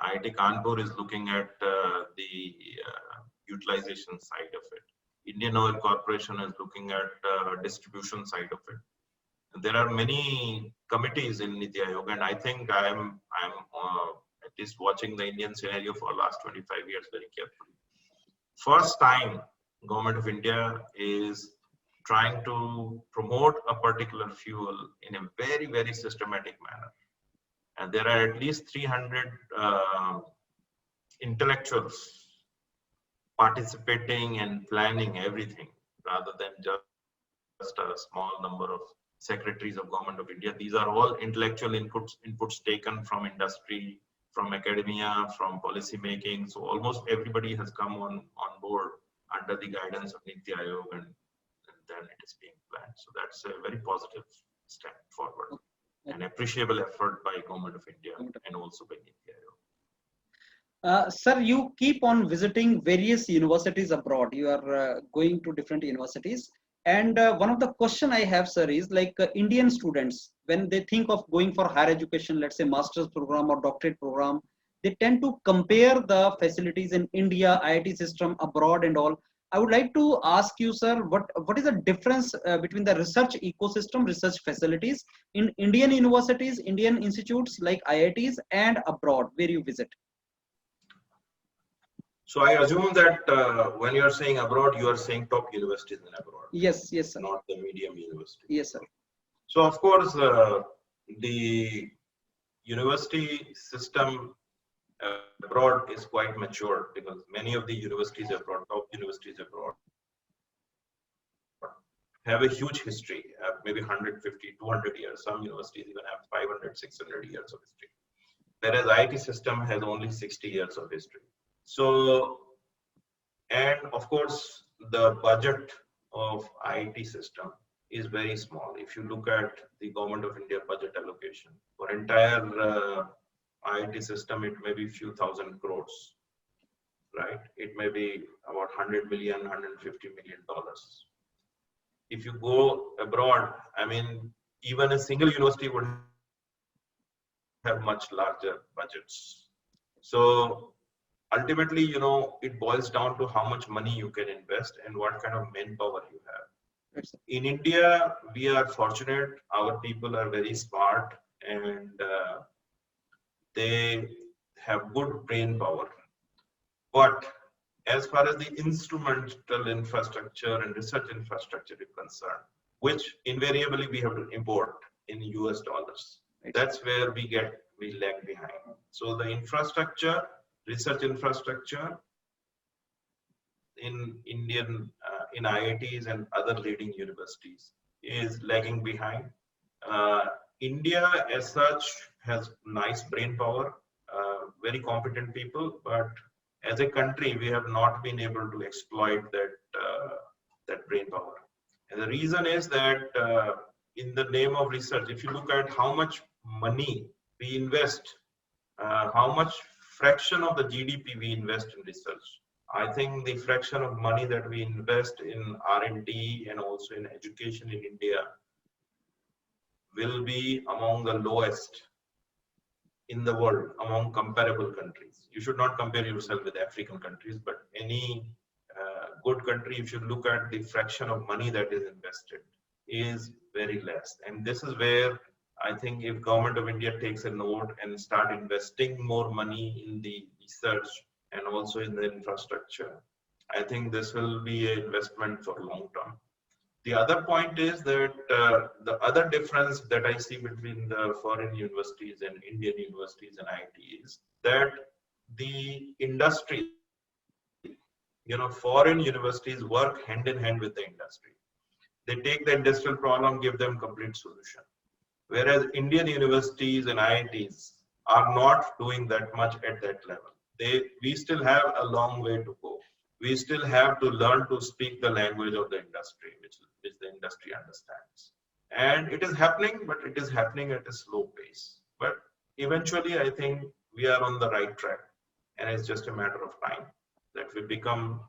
IIT Kanpur is looking at the utilization side of it. Indian Oil Corporation is looking at distribution side of it. There are many committees in Niti Aayog, and I think I'm at least watching the Indian scenario for last 25 years very carefully. First time Government of India is trying to promote a particular fuel in a very, very systematic manner. And there are at least 300 intellectuals participating and planning everything rather than just a small number of secretaries of Government of India. These are all intellectual inputs taken from industry, from academia, from policy making. So almost everybody has come on board under the guidance of Niti Aayog, and then it is being planned. So that's a very positive step forward. An appreciable effort by Government of India and also by Niti Aayog. Sir, you keep on visiting various universities abroad. You are going to different universities. And one of the question I have, sir, is like Indian students, when they think of going for higher education, let's say master's program or doctorate program, they tend to compare the facilities in India, IIT system abroad and all. I would like to ask you, sir, what is the difference between the research ecosystem, research facilities in Indian universities, Indian institutes like IITs and abroad where you visit? So I assume that when you are saying abroad, you are saying top universities in abroad. Yes, yes, sir. Not the medium university. Yes, sir. So of course, the university system abroad is quite mature because many of the universities abroad, top universities abroad, have a huge history, maybe 150, 200 years. Some universities even have 500, 600 years of history. Whereas IIT system has only 60 years of history. So, and of course, the budget of IIT system is very small. If you look at the Government of India budget allocation for entire IIT system, it may be few thousand crores, right? It may be about 100 million, 150 million dollars. If you go abroad, I mean, even a single university would have much larger budgets. So ultimately, you know, it boils down to how much money you can invest and what kind of manpower you have. In India, we are fortunate. Our people are very smart and they have good brain power. But as far as the instrumental infrastructure and research infrastructure is concerned, which invariably we have to import in US dollars, that's where we lag behind. So the infrastructure, research infrastructure in Indian, in IITs and other leading universities is lagging behind. India as such has nice brain power, very competent people, but as a country, we have not been able to exploit that brain power. And the reason is that in the name of research, if you look at how much money we invest, how much fraction of the GDP we invest in research, I think the fraction of money that we invest in R&D and also in education in India will be among the lowest in the world among comparable countries. You should not compare yourself with African countries, but any good country, if you look at the fraction of money that is invested, is very less. And this is where I think if Government of India takes a note and start investing more money in the research and also in the infrastructure, I think this will be an investment for long term. The other point is that the other difference that I see between the foreign universities and Indian universities and IIT is that the industry, you know, foreign universities work hand in hand with the industry. They take the industrial problem, give them complete solution. Whereas Indian universities and IITs are not doing that much at that level. We still have a long way to go. We still have to learn to speak the language of the industry, which the industry understands. And it is happening, but it is happening at a slow pace. But eventually, I think we are on the right track. And it's just a matter of time that we become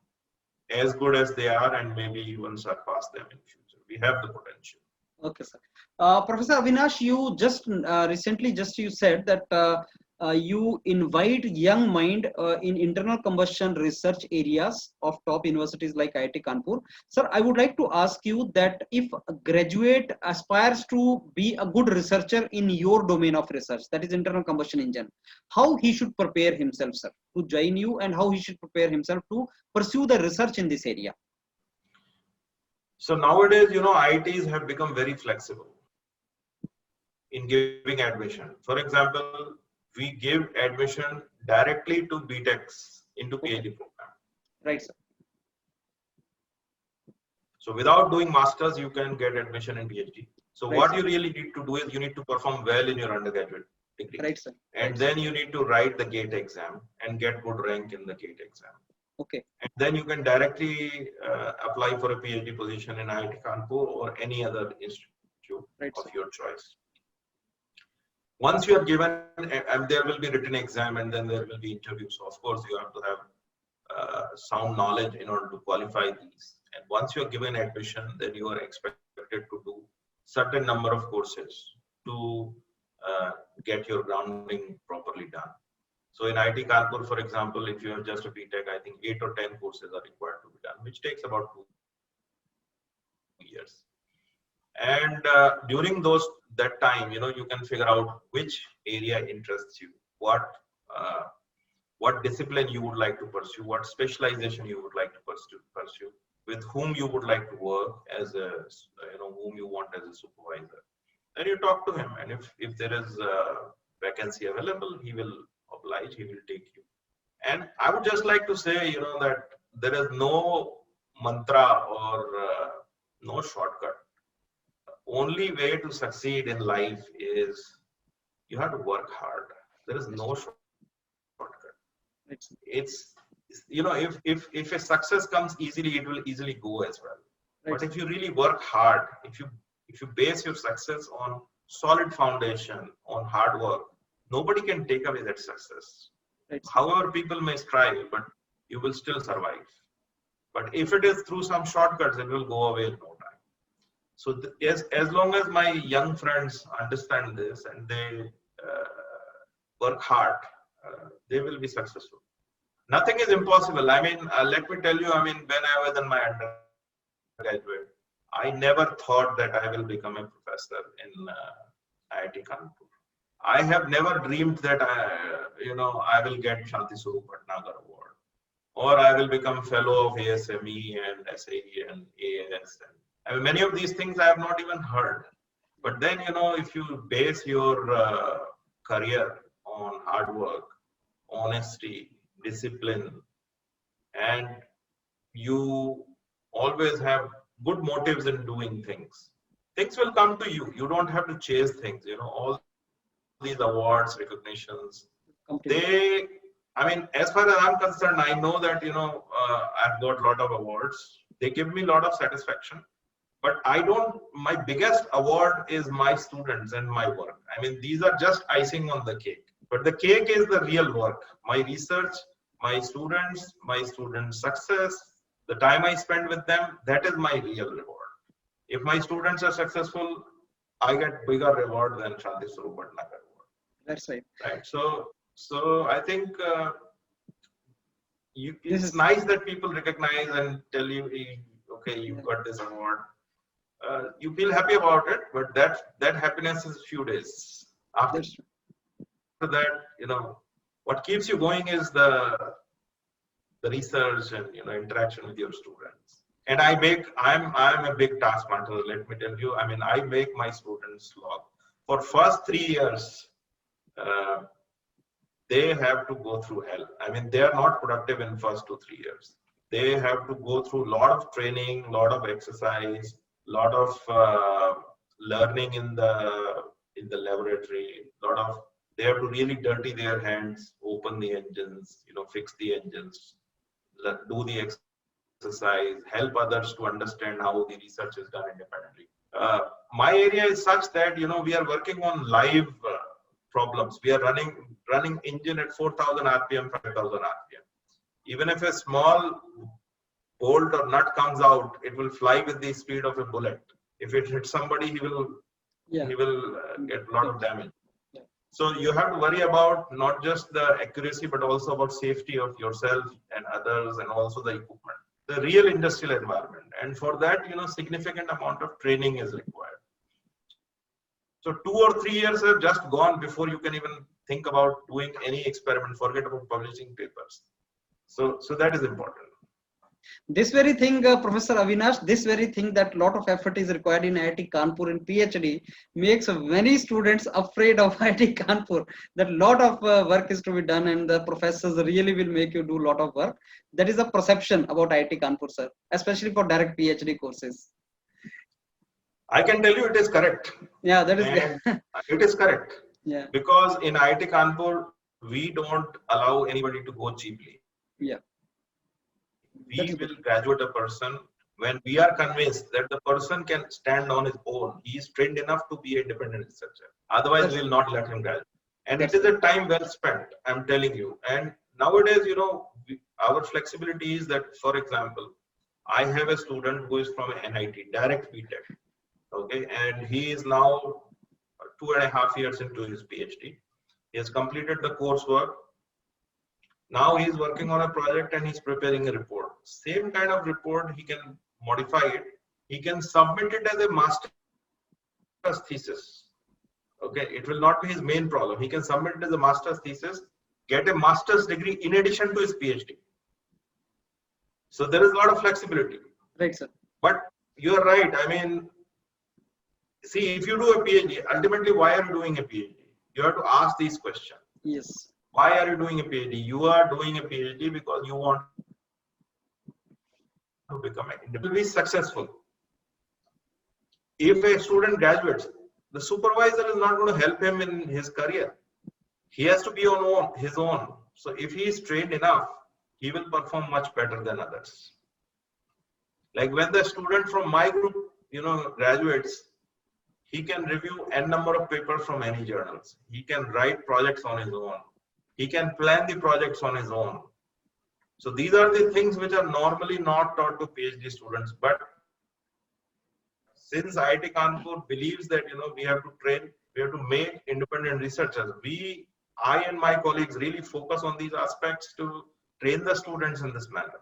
as good as they are and maybe even surpass them in future. We have the potential. Okay, sir. Professor Avinash, you just recently you said that you invite young mind in internal combustion research areas of top universities like IIT Kanpur. Sir, I would like to ask you that if a graduate aspires to be a good researcher in your domain of research, that is internal combustion engine, how he should prepare himself, sir, to join you, and how he should prepare himself to pursue the research in this area? So nowadays, IITs have become very flexible in giving admission. For example, we give admission directly to BTechs into PhD program. Right, sir. So without doing masters, you can get admission in PhD. So Right, what sir. you really need to do is you need to perform well in your undergraduate degree. Right, sir. And then you need to write the GATE exam and get good rank in the GATE exam. Okay. And then you can directly apply for a PhD position in IIT Kanpur or any other institute Right, of sir. your choice. Once you are given, and there will be written exam and then there will be interviews. So of course, you have to have sound knowledge in order to qualify these. And once you are given admission, then you are expected to do certain number of courses to get your grounding properly done. So in IIT Kanpur, for example, if you have just a BTech, I think 8 or 10 courses are required to be done, which takes about 2 years. And during that time, you can figure out which area interests you, what discipline you would like to pursue, what specialization you would like to pursue, with whom you would like to work as whom you want as a supervisor. Then you talk to him, and if there is a vacancy available, he will oblige, he will take you. And I would just like to say, that there is no mantra or no shortcut. Only way to succeed in life is you have to work hard. There is no shortcut. It's if a success comes easily, it will easily go as well. But if you really work hard, if you base your success on solid foundation, on hard work, nobody can take away that success. However, people may strive, but you will still survive. But if it is through some shortcuts, it will go away in no time. So as long as my young friends understand this and they work hard, they will be successful. Nothing is impossible. I mean, let me tell you, when I was in my undergraduate, I never thought that I will become a professor in IIT Kanpur. I have never dreamed that I will get Shanti Swarup Bhatnagar Award, or I will become fellow of ASME and SAE and AAS. Many of these things I have not even heard. But then, if you base your career on hard work, honesty, discipline, and you always have good motives in doing things, things will come to you. You don't have to chase things. All these awards, recognitions, as far as I'm concerned, I know that, I've got a lot of awards. They give me a lot of satisfaction. But my biggest award is my students and my work. These are just icing on the cake. But the cake is the real work. My research, my students success, the time I spend with them, that is my real reward. If my students are successful, I get bigger reward than Shanti Swarup Bhatnagar Award. That's right. Right. So I think it's nice that people recognize and tell you, okay, you got this award. You feel happy about it, but that happiness is a few days. After that, what keeps you going is the research and interaction with your students. And I'm a big taskmaster. Let me tell you, I make my students log. For first 3 years, they have to go through hell. They are not productive in first 2-3 years. They have to go through a lot of training, lot of exercise, lot of learning in in the laboratory. They have to really dirty their hands, open the engines, fix the engines, do the exercise, help others to understand how the research is done independently. My area is such that we are working on live problems. We are running engine at 4,000 RPM, 5,000 RPM. Even if a small bolt or nut comes out, it will fly with the speed of a bullet. If it hits somebody, he will get a lot of damage. Yeah. So you have to worry about not just the accuracy, but also about safety of yourself and others, and also the equipment, the real industrial environment. And for that, significant amount of training is required. So 2 or 3 years have just gone before you can even think about doing any experiment. Forget about publishing papers. So that is important. This very thing, Professor Avinash, this very thing, that lot of effort is required in IIT Kanpur in PhD, makes many students afraid of IIT Kanpur. That lot of work is to be done, and the professors really will make you do a lot of work. That is a perception about IIT Kanpur, sir, especially for direct PhD courses. I can tell you it is correct. Yeah, that is it is correct. Yeah. Because in IIT Kanpur, we don't allow anybody to go cheaply. Yeah. We will graduate a person when we are convinced that the person can stand on his own. He is trained enough to be an independent researcher. Otherwise, we will not let him graduate. And it is a time well spent, I'm telling you. And nowadays, our flexibility is that, for example, I have a student who is from NIT, direct BTech. Okay, and he is now 2.5 years into his PhD. He has completed the coursework. Now he is working on a project and he's preparing a report. Same kind of report, he can modify it. He can submit it as a master's thesis. Okay, it will not be his main problem. He can submit it as a master's thesis, get a master's degree in addition to his PhD. So there is a lot of flexibility. Right, sir. But you are right. I mean, see, if you do a PhD, ultimately, why are you doing a PhD? You have to ask these questions. Yes. Why are you doing a PhD? You are doing a PhD because you want to become independent, be successful. If a student graduates, the supervisor is not going to help him in his career. He has to be on his own. So if he is trained enough, he will perform much better than others. Like when the student from my group, graduates, he can review n number of papers from any journals. He can write projects on his own. He can plan the projects on his own. So these are the things which are normally not taught to PhD students. But since IIT Kanpur believes that we have to train, we have to make independent researchers. I and my colleagues really focus on these aspects to train the students in this manner,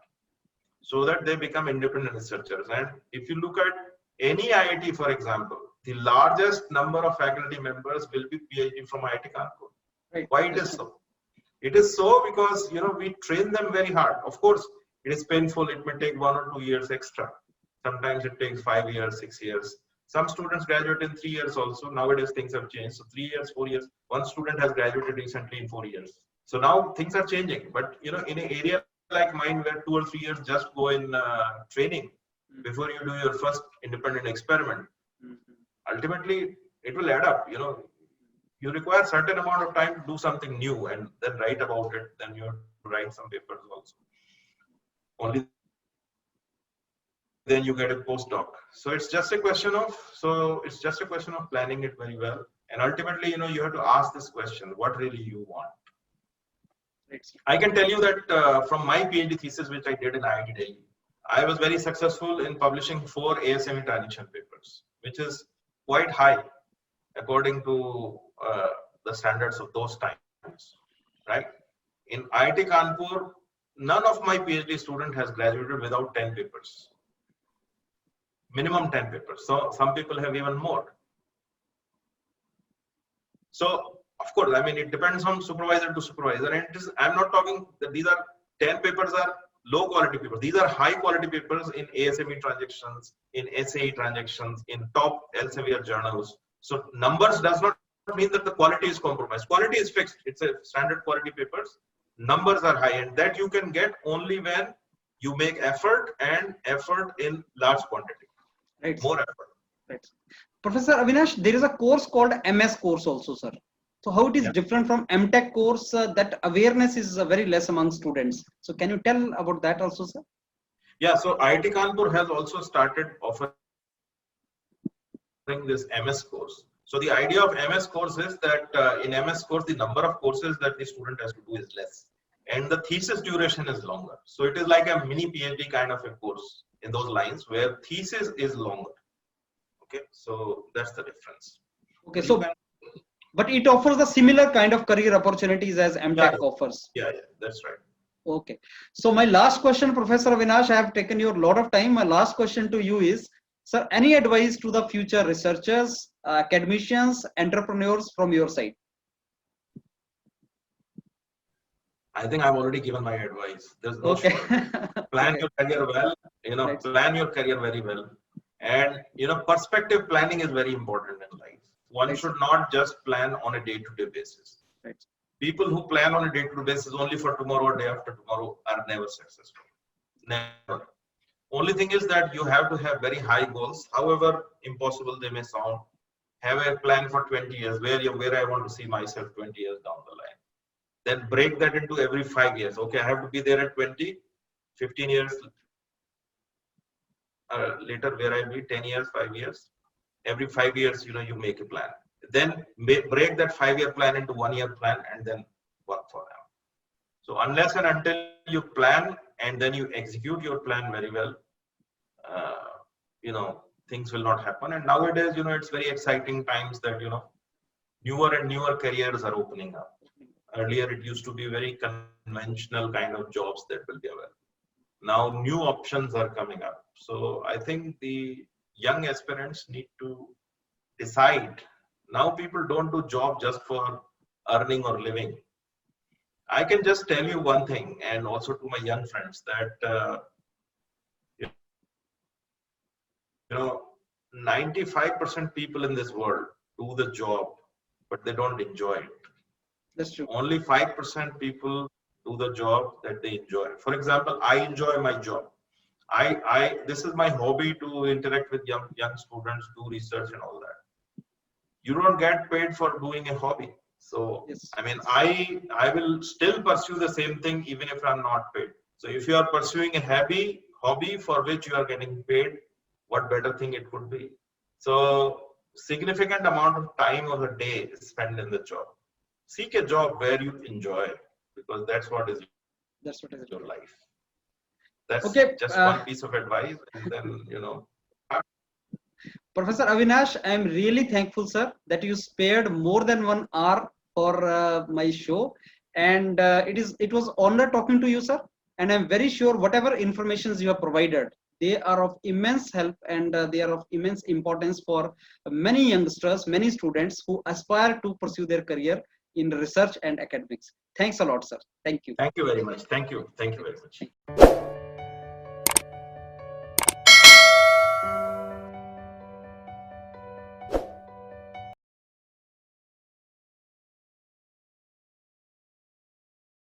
so that they become independent researchers. And if you look at any IIT, for example, the largest number of faculty members will be PhD from IIT Kanpur. Right. Why it is so? It is so because we train them very hard. Of course, it is painful. It may take 1 or 2 years extra. Sometimes it takes 5 years, 6 years. Some students graduate in 3 years also. Nowadays things have changed. So 3 years, 4 years. One student has graduated recently in 4 years. So now things are changing. But in an area like mine where 2 or 3 years just go in training before you do your first independent experiment, ultimately it will add up. You require certain amount of time to do something new and then write about it. Then you have to write some papers also. Only then you get a postdoc. So it's just a question of planning it very well. And ultimately, you have to ask this question: what really you want? I can tell you that from my PhD thesis, which I did in IIT Delhi, I was very successful in publishing 4 ASME transition papers, which is quite high according to the standards of those times, right? In IIT Kanpur, none of my PhD student has graduated without 10 papers, minimum 10 papers. So some people have even more. So of course, I mean, it depends on supervisor to supervisor. And I'm not talking that these are 10 papers are low quality papers. These are high quality papers in ASME transactions, in SAE transactions, in top Elsevier journals. So numbers does not mean that the quality is compromised. Quality is fixed. It's a standard quality papers. Numbers are high, and that you can get only when you make effort, and effort in large quantity. Right. More effort. Right. Professor Avinash, there is a course called MS course also, sir. So how it is Yeah. different from MTech course? That awareness is very less among students. So can you tell about that also, sir? Yeah, so IIT Kanpur has also started offering this MS course. So the idea of MS course is that in MS course, the number of courses that the student has to do is less, and the thesis duration is longer. So it is like a mini PhD kind of a course in those lines where thesis is longer. Okay, so that's the difference. Okay, But you so can, but it offers the similar kind of career opportunities as yeah, MTech offers. yeah, that's right. Okay. So my last question, Professor Avinash, I have taken your lot of time. My last question to you is, sir, any advice to the future researchers, academicians, entrepreneurs from your side? I think I've already given my advice. There's no Okay. short. Plan Okay. your career well, Right. plan your career very well. And, perspective planning is very important in life. One Right. should not just plan on a day-to-day basis. Right. People who plan on a day-to-day basis only for tomorrow or day after tomorrow are never successful. Never. Only thing is that you have to have very high goals, however impossible they may sound. Have a plan for 20 years, where I want to see myself 20 years down the line. Then break that into every 5 years. Okay, I have to be there at 20, 15 years later, where I be 10 years, 5 years. Every 5 years, you make a plan. Then break that 5-year plan into 1-year plan and then work for them. So unless and until you plan and then you execute your plan very well, things will not happen. And nowadays, it's very exciting times that, newer and newer careers are opening up. Earlier, it used to be very conventional kind of jobs that will be available. Now, new options are coming up. So I think the young aspirants need to decide. Now, people don't do job just for earning or living. I can just tell you one thing, and also to my young friends, that 95% people in this world do the job, but they don't enjoy it. That's true. Only 5% people do the job that they enjoy. For example, I enjoy my job. This is my hobby to interact with young students, do research and all that. You don't get paid for doing a hobby. So, Yes. I mean, I will still pursue the same thing even if I'm not paid. So if you are pursuing a hobby for which you are getting paid, what better thing it could be? So significant amount of time of the day is spent in the job. Seek a job where you enjoy, because that's what is your life. That's Okay, just one piece of advice. And then, Professor Avinash, I am really thankful, sir, that you spared more than 1 hour for my show, and it was honor talking to you, sir. And I'm very sure whatever informations you have provided, they are of immense help and they are of immense importance for many youngsters, many students who aspire to pursue their career in research and academics. Thanks a lot, sir. Thank you. Thank you very much. Thank you. Thank you very much.